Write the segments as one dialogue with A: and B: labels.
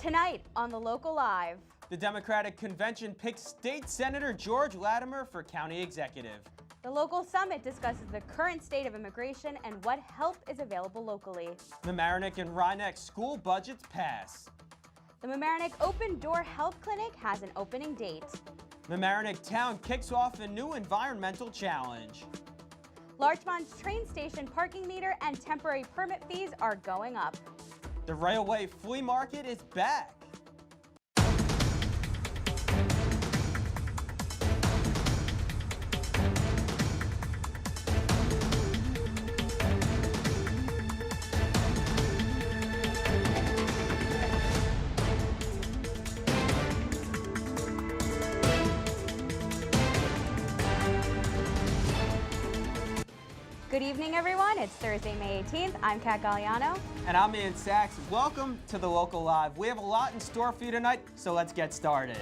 A: Tonight on the Local Live.
B: The Democratic Convention picks State Senator George Latimer for County Executive.
A: The Local Summit discusses the current state of immigration and what help is available locally.
B: Mamaroneck and Rhinebeck school budgets pass.
A: The Mamaroneck Open Door Health Clinic has an opening date.
B: Mamaroneck Town kicks off a new environmental challenge.
A: Larchmont's train station parking meter and temporary permit fees are going up.
B: The Railway Flea Market is back.
A: Good evening, everyone. It's Thursday, May 18th. I'm Kat Galliano.
B: And I'm Ian Sachs. Welcome to the Local Live. We have a lot in store for you tonight, so let's get started.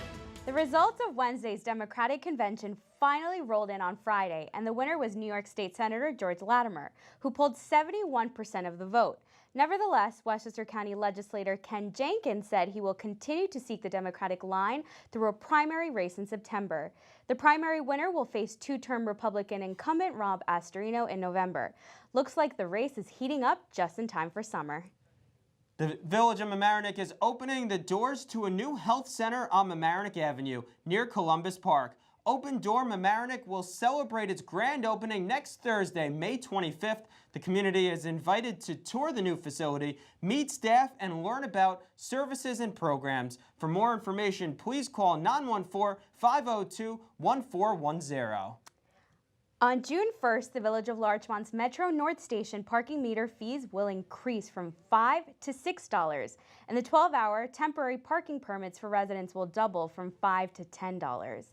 A: The results of Wednesday's Democratic Convention finally rolled in on Friday, and the winner was New York State Senator George Latimer, who pulled 71% of the vote. Nevertheless, Westchester County legislator Ken Jenkins said he will continue to seek the Democratic line through a primary race in September. The primary winner will face two-term Republican incumbent Rob Astorino in November. Looks like the race is heating up just in time for summer.
B: The Village of Mamaroneck is opening the doors to a new health center on Mamaroneck Avenue near Columbus Park. Open Door Mamaroneck will celebrate its grand opening next Thursday, May 25th. The community is invited to tour the new facility, meet staff, and learn about services and programs. For more information, please call 914-502-1410.
A: On June 1st, the Village of Larchmont's Metro North Station parking meter fees will increase from $5 to $6, and the 12-hour temporary parking permits for residents will double from $5 to $10.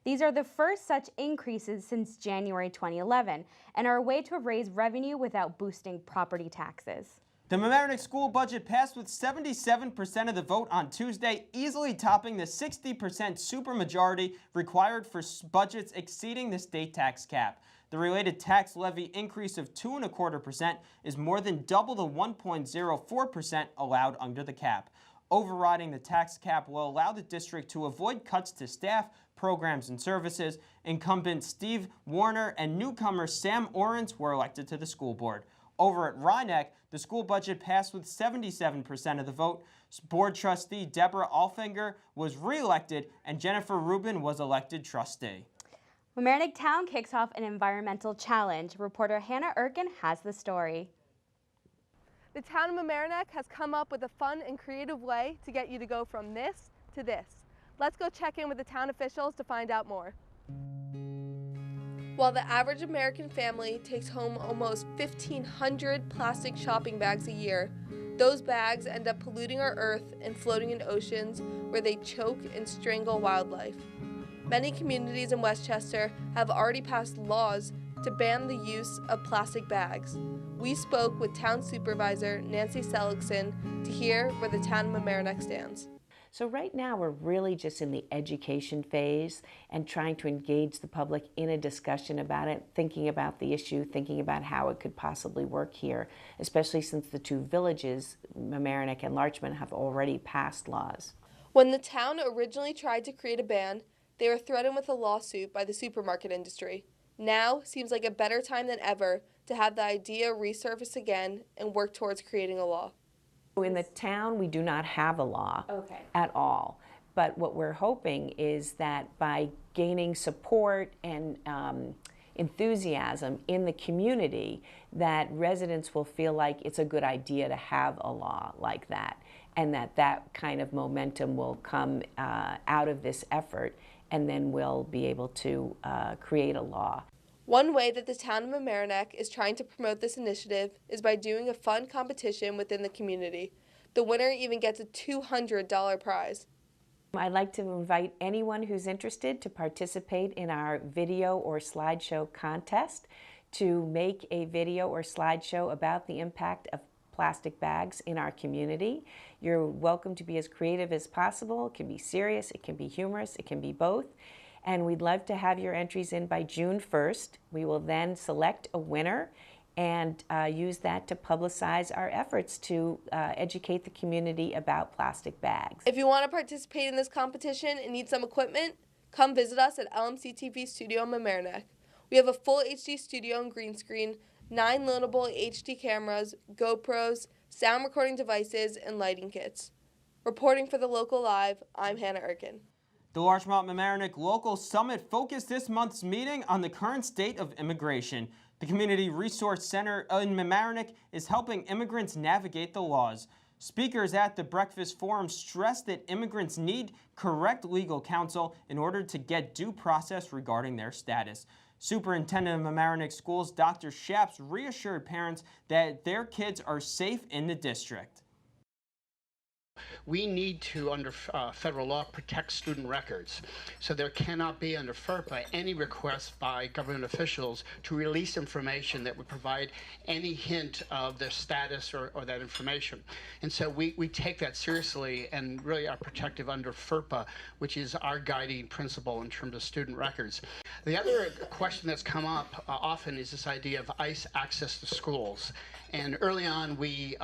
A: These are the first such increases since January 2011 and are a way to raise revenue without boosting property taxes.
B: The Mamaroneck school budget passed with 77% of the vote on Tuesday, easily topping the 60% supermajority required for budgets exceeding the state tax cap. The related tax levy increase of 2.25% is more than double the 1.04% allowed under the cap. Overriding the tax cap will allow the district to avoid cuts to staff, programs, and services. Incumbent Steve Warner and newcomer Sam Orens were elected to the school board. Over at Rhinebeck, the school budget passed with 77% of the vote. Board trustee Deborah Alfinger was re-elected, and Jennifer Rubin was elected trustee.
A: Mamaroneck Town kicks off an environmental challenge. Reporter Hannah Erkin has the story.
C: The town of Mamaroneck has come up with a fun and creative way to get you to go from this to this. Let's go check in with the town officials to find out more. While the average American family takes home almost 1,500 plastic shopping bags a year, those bags end up polluting our earth and floating in oceans where they choke and strangle wildlife. Many communities in Westchester have already passed laws to ban the use of plastic bags. We spoke with Town Supervisor Nancy Seligson to hear where the town of Mamaroneck stands.
D: So right now we're really just in the education phase and trying to engage the public in a discussion about it, thinking about the issue, thinking about how it could possibly work here, especially since the two villages, Mamaroneck and Larchmont, have already passed laws.
C: When the town originally tried to create a ban, they were threatened with a lawsuit by the supermarket industry. Now seems like a better time than ever to have the idea resurface again and work towards creating a law.
D: In the town, we do not have a law at all. But what we're hoping is that by gaining support and enthusiasm in the community, that residents will feel like it's a good idea to have a law like that, and that kind of momentum will come out of this effort, and then we'll be able to create a law.
C: One way that the town of Mamaroneck is trying to promote this initiative is by doing a fun competition within the community. The winner even gets a $200 prize.
D: I'd like to invite anyone who's interested to participate in our video or slideshow contest to make a video or slideshow about the impact of plastic bags in our community. You're welcome to be as creative as possible. It can be serious, it can be humorous, it can be both. And we'd love to have your entries in by June 1st. We will then select a winner and use that to publicize our efforts to educate the community about plastic bags.
C: If you want to participate in this competition and need some equipment, come visit us at LMC-TV studio in Mamaroneck. We have a full HD studio and green screen, 9 loanable HD cameras, GoPros, sound recording devices, and lighting kits. Reporting for the Local Live, I'm Hannah Erkin.
B: The Larchmont Mamaroneck Local Summit focused this month's meeting on the current state of immigration. The Community Resource Center in Mamaroneck is helping immigrants navigate the laws. Speakers at the Breakfast Forum stressed that immigrants need correct legal counsel in order to get due process regarding their status. Superintendent of Mamaroneck Schools, Dr. Shaps, reassured parents that their kids are safe in the district.
E: We need to, under federal law, protect student records. So there cannot be, under FERPA, any request by government officials to release information that would provide any hint of their status or that information. And so we take that seriously and really are protective under FERPA, which is our guiding principle in terms of student records. The other question that's come up often is this idea of ICE access to schools. And early on, we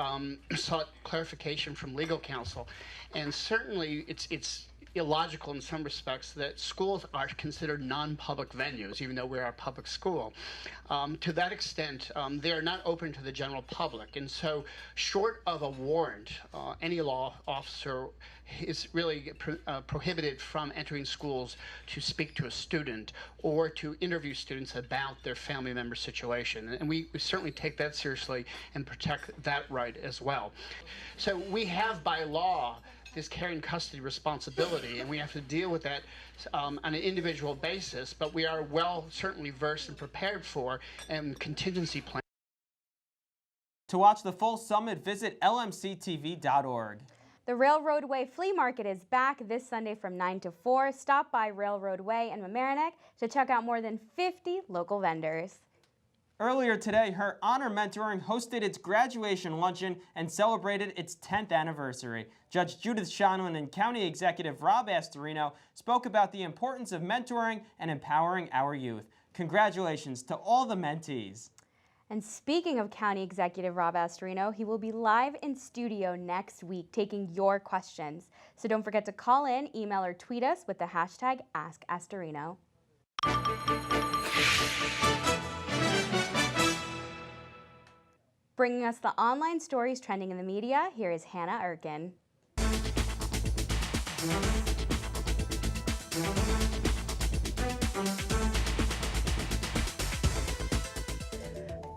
E: sought clarification from legal counsel. And certainly, it's illogical in some respects that schools are considered non-public venues, even though we're a public school. To that extent, they are not open to the general public. And so, short of a warrant, any law officer is really prohibited from entering schools to speak to a student or to interview students about their family member situation. And we certainly take that seriously and protect that right as well. So we have by law this care and custody responsibility, and we have to deal with that on an individual basis, but we are certainly versed and prepared for contingency plans.
B: To watch the full summit, visit LMC-TV.org.
A: The Railroad Way Flea Market is back this Sunday from 9 to 4. Stop by Railroad Way in Mamaroneck to check out more than 50 local vendors.
B: Earlier today, Her Honor Mentoring hosted its graduation luncheon and celebrated its 10th anniversary. Judge Judith Shonlin and County Executive Rob Astorino spoke about the importance of mentoring and empowering our youth. Congratulations to all the mentees.
A: And speaking of County Executive Rob Astorino, he will be live in studio next week taking your questions. So don't forget to call in, email, or tweet us with the hashtag AskAstorino. Bringing us the online stories trending in the media, here is Hannah Erkin.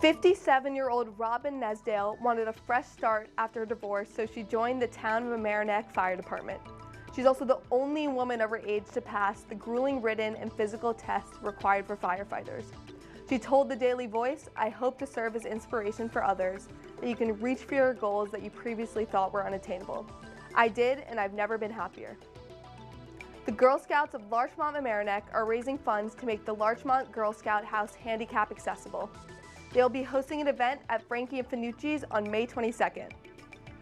C: 57-year-old Robin Nesdale wanted a fresh start after a divorce, so she joined the town of Mamaroneck Fire Department. She's also the only woman of her age to pass the grueling written and physical tests required for firefighters. She told the Daily Voice, "I hope to serve as inspiration for others, that you can reach for your goals that you previously thought were unattainable. I did, and I've never been happier." The Girl Scouts of Larchmont Mamaroneck are raising funds to make the Larchmont Girl Scout House handicap accessible. They'll be hosting an event at Frankie and Finucci's on May 22nd.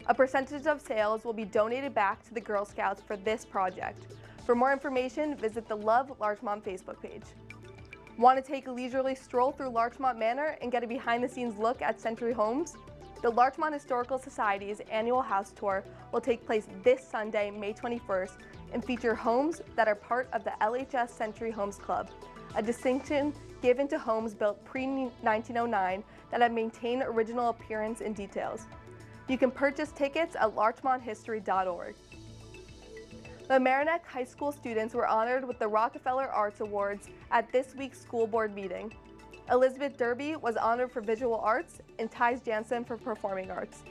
C: A percentage of sales will be donated back to the Girl Scouts for this project. For more information, visit the Love Larchmont Facebook page. Want to take a leisurely stroll through Larchmont Manor and get a behind-the-scenes look at Century Homes? The Larchmont Historical Society's annual house tour will take place this Sunday, May 21st, and feature homes that are part of the LHS Century Homes Club, a distinction given to homes built pre-1909 that have maintained original appearance and details. You can purchase tickets at larchmonthistory.org. The Mamaroneck High School students were honored with the Rockefeller Arts Awards at this week's school board meeting. Elizabeth Derby was honored for visual arts and Tice Jansen for performing arts.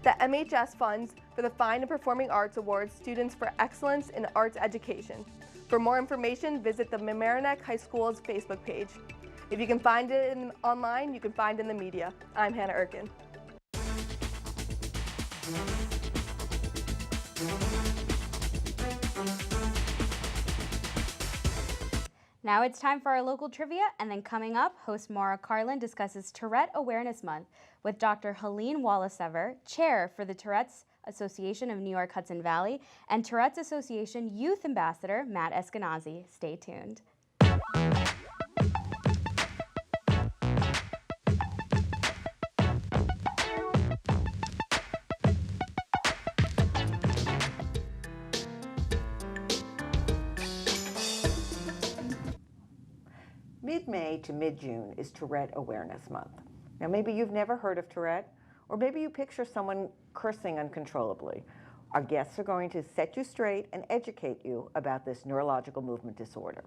C: The MHS funds for the Fine and Performing Arts Awards students for excellence in arts education. For more information, visit the Mamaroneck High School's Facebook page. If you can find it online, you can find it in the media. I'm Hannah Erkin.
A: Now it's time for our local trivia, and then coming up, host Maura Carlin discusses Tourette Awareness Month with Dr. Helene Walisever, Chair for the Tourette's Association of New York Hudson Valley, and Tourette's Association Youth Ambassador Matt Eskenazi. Stay tuned.
F: Mid-May to mid-June is Tourette Awareness Month. Now maybe you've never heard of Tourette, or maybe you picture someone cursing uncontrollably. Our guests are going to set you straight and educate you about this neurological movement disorder.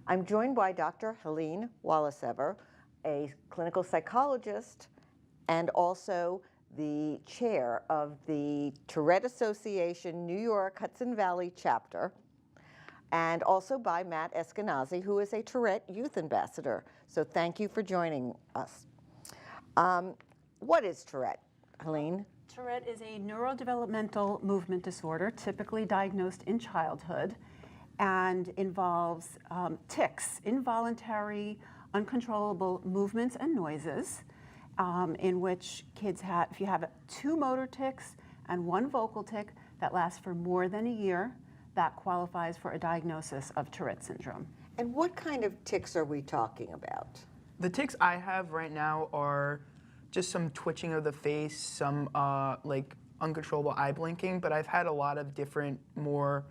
F: I'm joined by Dr. Helene Walisever, a clinical psychologist and also the chair of the Tourette Association New York Hudson Valley chapter, and also by Matt Eskenazi, who is a Tourette youth ambassador. So thank you for joining us. What is Tourette, Helene?
G: Tourette is a neurodevelopmental movement disorder typically diagnosed in childhood and involves tics, involuntary, uncontrollable movements and noises, in which kids have, if you have 2 motor tics and 1 vocal tic that lasts for more than a year, that qualifies for a diagnosis of Tourette syndrome.
F: And what kind of tics are we talking about?
H: The tics I have right now are just some twitching of the face, some like uncontrollable eye blinking, but I've had a lot of different, more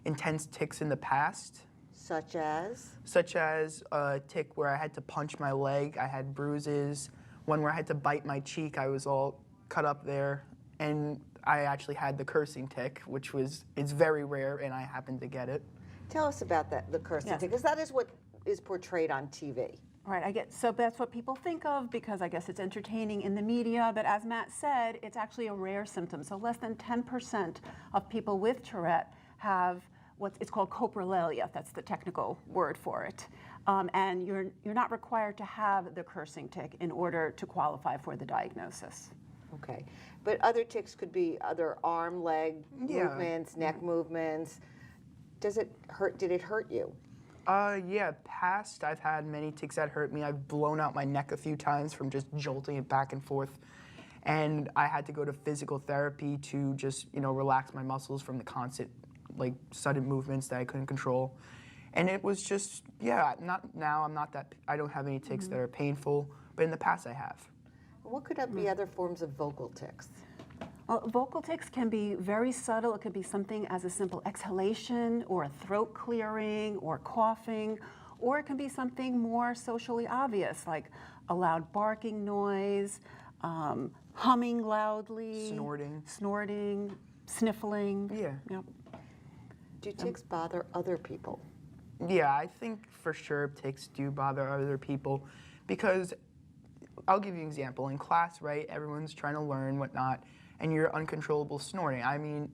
H: intense tics in the past.
F: Such as?
H: Such as a tic where I had to punch my leg, I had bruises, one where I had to bite my cheek, I was all cut up there, and I actually had the cursing tic, which it's very rare, and I happened to get it.
F: Tell us about that, the cursing tic, because that is what is portrayed on TV.
G: Right, so that's what people think of because I guess it's entertaining in the media, but as Matt said, it's actually a rare symptom. So less than 10% of people with Tourette have it's called coprolalia, that's the technical word for it. And you're not required to have the cursing tic in order to qualify for the diagnosis.
F: Okay, but other tics could be other arm, leg movements, neck movements. Did it hurt you?
H: Yeah, past I've had many tics that hurt me. I've blown out my neck a few times from just jolting it back and forth. And I had to go to physical therapy to just, relax my muscles from the constant, sudden movements that I couldn't control. And it was just, not now, I don't have any tics that are painful, but in the past I have.
F: What could be other forms of vocal tics?
G: Well, vocal tics can be very subtle. It could be something as a simple exhalation or a throat clearing or coughing, or it can be something more socially obvious, like a loud barking noise, humming loudly, snorting, sniffling.
H: Yeah.
G: Yep.
F: Do tics bother other people?
H: Yeah, I think for sure tics do bother other people because I'll give you an example. In class, right, everyone's trying to learn, whatnot, and you're uncontrollable snorting. I mean,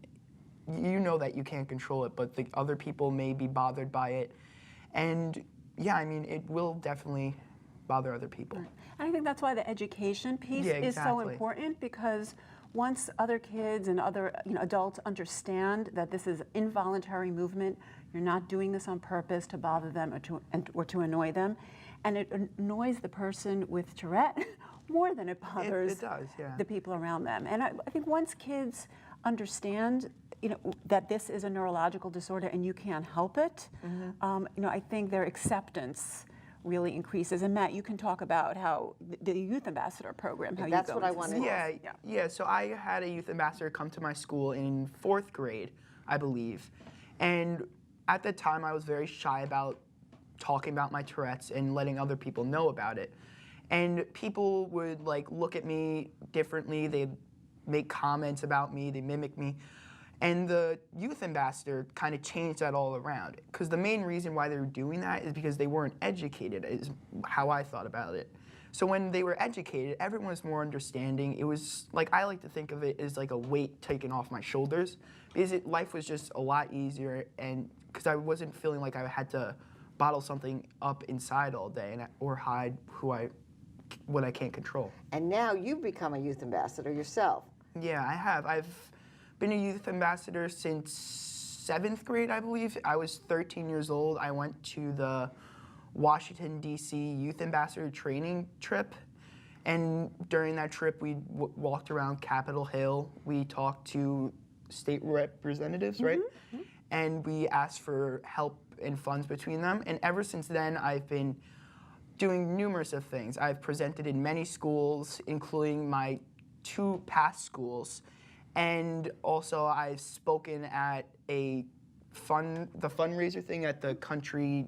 H: you know that you can't control it, but the other people may be bothered by it. And yeah, I mean, it will definitely bother other people.
G: Right. And I think that's why the education piece is so important, because once other kids and other adults understand that this is involuntary movement, you're not doing this on purpose to bother them or to annoy them, and it annoys the person with Tourette more than it bothers the people around them. And I think once kids understand that this is a neurological disorder and you can't help it, I think their acceptance really increases. And Matt, you can talk about how the Youth Ambassador program, how
F: That's
G: you go
F: what I
G: into
F: wanted.
G: schools.
H: Yeah, so I had a youth ambassador come to my school in 4th grade, I believe. And at the time I was very shy about talking about my Tourette's and letting other people know about it. And people would look at me differently, they'd make comments about me, they mimic me. And the youth ambassador kind of changed that all around. Because the main reason why they were doing that is because they weren't educated, is how I thought about it. So when they were educated, everyone was more understanding. It was, I like to think of it as like a weight taken off my shoulders. Because life was just a lot easier, and because I wasn't feeling like I had to bottle something up inside all day or hide what I can't control.
F: And now you've become a youth ambassador yourself.
H: Yeah, I have. I've been a youth ambassador since 7th grade, I believe. I was 13 years old. I went to the Washington, D.C. Youth Ambassador training trip. And during that trip, we walked around Capitol Hill. We talked to state representatives, right? Mm-hmm. And we asked for help and funds between them. And ever since then, I've been doing numerous of things. I've presented in many schools, including my 2 past schools. And also I've spoken at the fundraiser thing at the country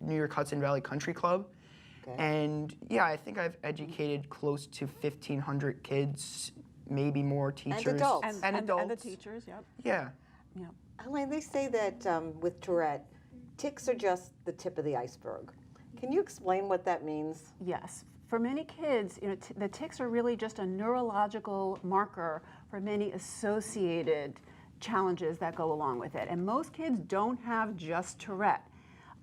H: New York Hudson Valley Country Club. Okay. And yeah, I think I've educated close to 1,500 kids, maybe more teachers.
F: And adults.
H: And adults.
G: And the teachers, yep.
H: Yeah.
G: Yep.
F: Helene, they say that with Tourette, tics are just the tip of the iceberg. Can you explain what that means?
G: Yes. For many kids, the tics are really just a neurological marker for many associated challenges that go along with it. And most kids don't have just Tourette.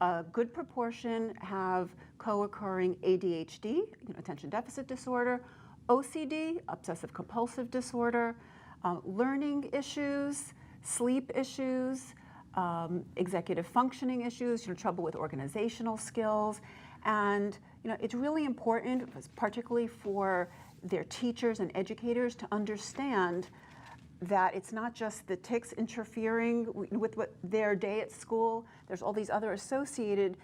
G: A good proportion have co-occurring ADHD, attention deficit disorder, OCD, obsessive compulsive disorder, learning issues, sleep issues, executive functioning issues, trouble with organizational skills. And it's really important, particularly for their teachers and educators, to understand that it's not just the tics interfering with their day at school. There's all these other associated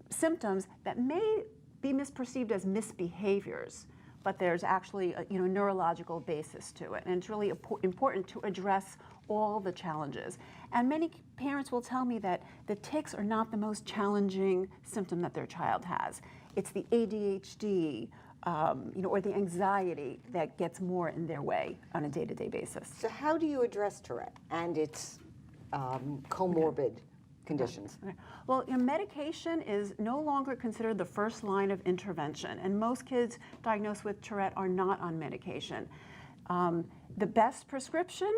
G: symptoms that may be misperceived as misbehaviors, but there's actually a neurological basis to it. And it's really important to address all the challenges. And many parents will tell me that the tics are not the most challenging symptom that their child has. It's the ADHD, or the anxiety that gets more in their way on a day-to-day basis.
F: So how do you address Tourette and its comorbid conditions?
G: Okay. Well, medication is no longer considered the first line of intervention, and most kids diagnosed with Tourette are not on medication. The best prescription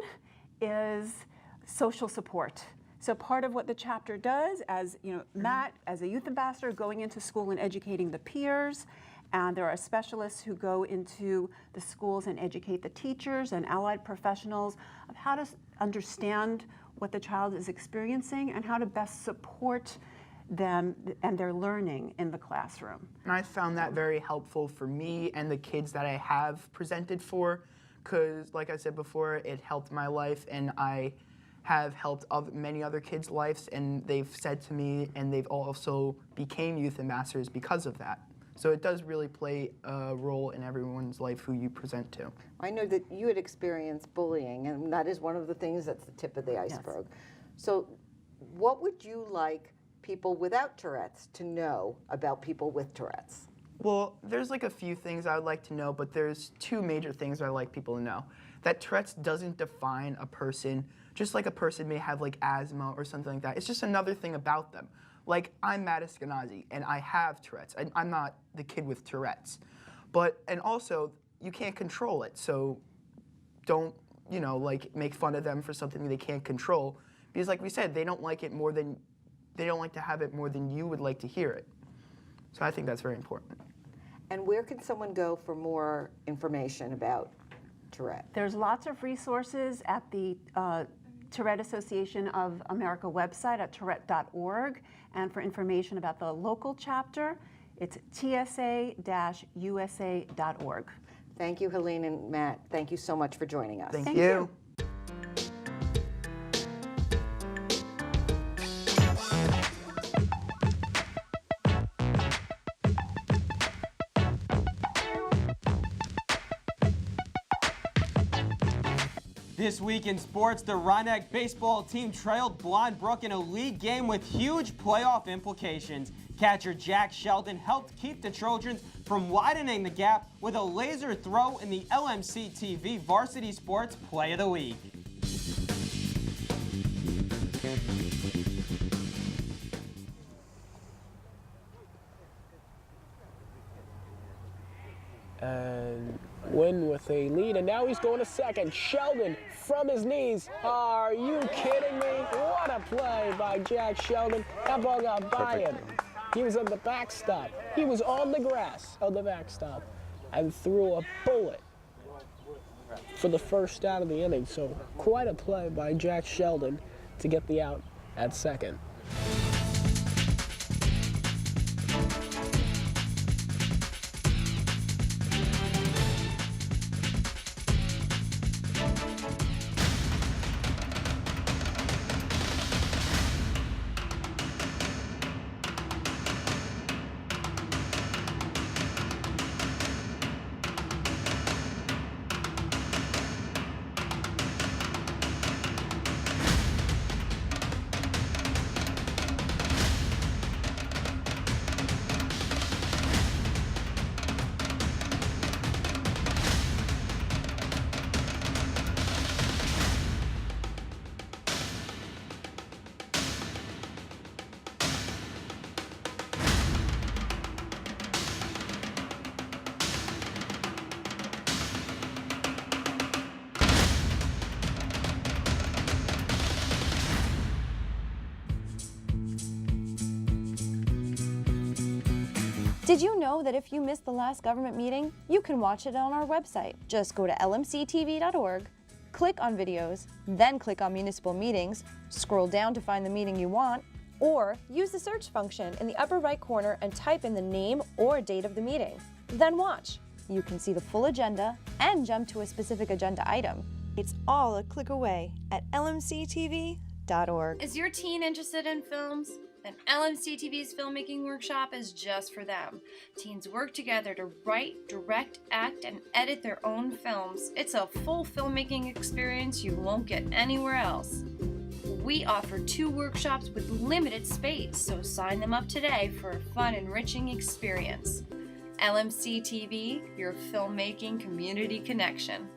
G: is social support. So part of what the chapter does, as Matt, as a youth ambassador, going into school and educating the peers, and there are specialists who go into the schools and educate the teachers and allied professionals of how to understand what the child is experiencing and how to best support them and their learning in the classroom.
H: And I found that very helpful for me and the kids that I have presented for, because like I said before, it helped my life, and I have helped many other kids' lives, and they've said to me, and they've also became youth ambassadors because of that. So it does really play a role in everyone's life who you present to.
F: I know that you had experienced bullying, and that is one of the things that's the tip of the iceberg. Yes. So what would you like people without Tourette's to know about people with Tourette's?
H: Well, there's like a few things I would like to know, but there's two major things I like people to know. That Tourette's doesn't define a person, just like a person may have like asthma or something like that. It's just another thing about them. Like, I'm Matt Eskenazi, and I have Tourette's. I'm not the kid with Tourette's. And also, you can't control it, so don't, like, make fun of them for something they can't control. Because like we said, they don't like to have it more than you would like to hear it. So I think that's very important.
F: And where can someone go for more information about Tourette?
G: There's lots of resources at the Tourette Association of America website at tourette.org. And for information about the local chapter, it's tsa-usa.org.
F: Thank you, Helene and Matt. Thank you so much for joining us.
H: Thank you.
B: This week in sports, the Rhinebeck baseball team trailed Blind Brook in a league game with huge playoff implications. Catcher Jack Sheldon helped keep the Trojans from widening the gap with a laser throw in the LMC-TV Varsity Sports Play of the Week.
I: And win with a lead, and now he's going to second. Sheldon from his knees. Are you kidding me? What a play by Jack Sheldon. That ball got by him. He was on the backstop. He was on the grass of the backstop and threw a bullet for the first out of the inning. So quite a play by Jack Sheldon to get the out at second.
J: Did you know that if you missed the last government meeting, you can watch it on our website? Just go to LMC-TV.org, click on videos, then click on municipal meetings, scroll down to find the meeting you want, or use the search function in the upper right corner and type in the name or date of the meeting. Then watch. You can see the full agenda and jump to a specific agenda item. It's all a click away at LMC-TV.org.
K: Is your teen interested in films? Then LMC-TV's filmmaking workshop is just for them. Teens work together to write, direct, act, and edit their own films. It's a full filmmaking experience you won't get anywhere else. We offer 2 workshops with limited space, so sign them up today for a fun, enriching experience. LMC-TV, your filmmaking community connection.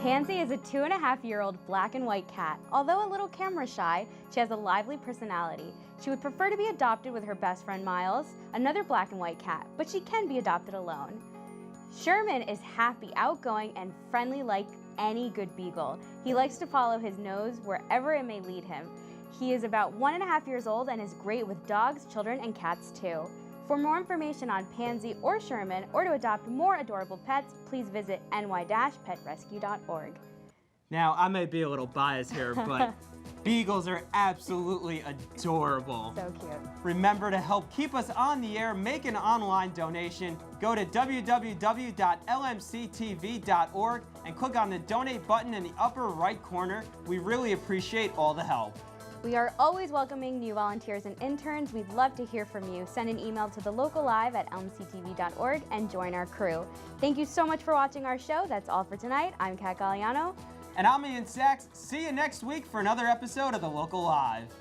A: Pansy is a 2.5-year-old black and white cat. Although a little camera shy, she has a lively personality. She would prefer to be adopted with her best friend Miles, another black and white cat, but she can be adopted alone. Sherman is happy, outgoing, and friendly like any good beagle. He likes to follow his nose wherever it may lead him. He is about 1.5 years old and is great with dogs, children, and cats too. For more information on Pansy or Sherman, or to adopt more adorable pets, please visit ny-petrescue.org.
B: Now, I may be a little biased here, but beagles are absolutely adorable.
A: So cute.
B: Remember to help keep us on the air, make an online donation. Go to www.lmctv.org and click on the donate button in the upper right corner. We really appreciate all the help.
A: We are always welcoming new volunteers and interns. We'd love to hear from you. Send an email to thelocallive@lmctv.org and join our crew. Thank you so much for watching our show. That's all for tonight. I'm Kat Galliano.
B: And I'm Ian Sachs. See you next week for another episode of The Local Live.